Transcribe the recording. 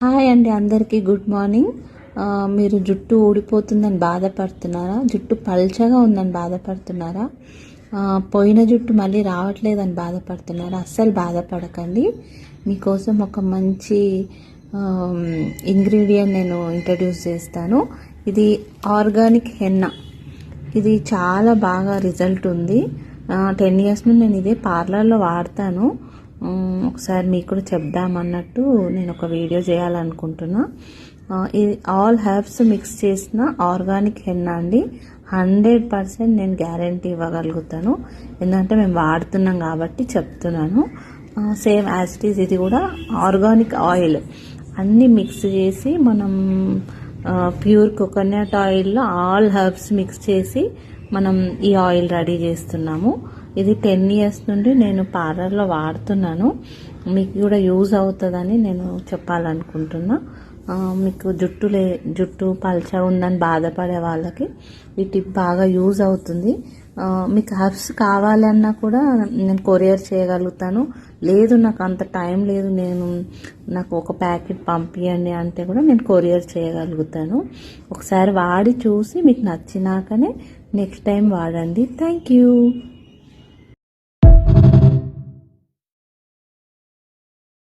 Hi అండి, అందరికీ good morning. మీరు జుట్టు ఊడిపోతుందని బాధపడుతున్నారా? జుట్టు పల్చగా ఉందని బాధపడుతున్నారా? పోయిన జుట్టు మళ్ళీ రావట్లేదని బాధపడుతున్నారా? అస్సలు బాధపడకండి. మీకోసం ఒక మంచి ఇంగ్రీడియంట్ నేను ఇంట్రడ్యూస్ చేస్తాను. ఇది ఆర్గానిక్ హెన్నా. ఇది చాలా బాగా రిజల్ట్ ఉంది. 10 years నుండి నేను ఇదే పార్లర్లో వాడతాను. ఒకసారి మీకు కూడా చెప్దామన్నట్టు నేను ఒక వీడియో చేయాలనుకుంటున్నా. ఇది ఆల్ హెర్బ్స్ మిక్స్ చేసిన ఆర్గానిక్ హెన్నా అండి. 100% నేను గ్యారంటీ ఇవ్వగలుగుతాను, ఎందుకంటే మేము వాడుతున్నాం కాబట్టి చెప్తున్నాను. సేమ్ యాజ్ ఇట్ ఈజ్ ఇది కూడా ఆర్గానిక్ ఆయిల్ అన్నీ మిక్స్ చేసి మనం ప్యూర్ కోకోనట్ ఆయిల్లో ఆల్ హెర్బ్స్ మిక్స్ చేసి మనం ఈ ఆయిల్ రెడీ చేస్తున్నాము. ఇది 10 years నుండి నేను పార్లర్లో వాడుతున్నాను. మీకు కూడా యూజ్ అవుతుందని నేను చెప్పాలనుకుంటున్నా. మీకు జుట్టు పల్చగా ఉందని బాధపడే వాళ్ళకి ఈ టిప్ బాగా యూజ్ అవుతుంది. మీకు హెర్బ్స్ కావాలన్నా కూడా నేను కొరియర్ చేయగలుగుతాను. లేదు నాకు అంత టైం లేదు, నాకు ఒక ప్యాకెట్ పంపించండి అంటే కూడా నేను కొరియర్ చేయగలుగుతాను. ఒకసారి వాడి చూసి మీకు నచ్చినాకనే నెక్స్ట్ టైం వాడండి. Thank you.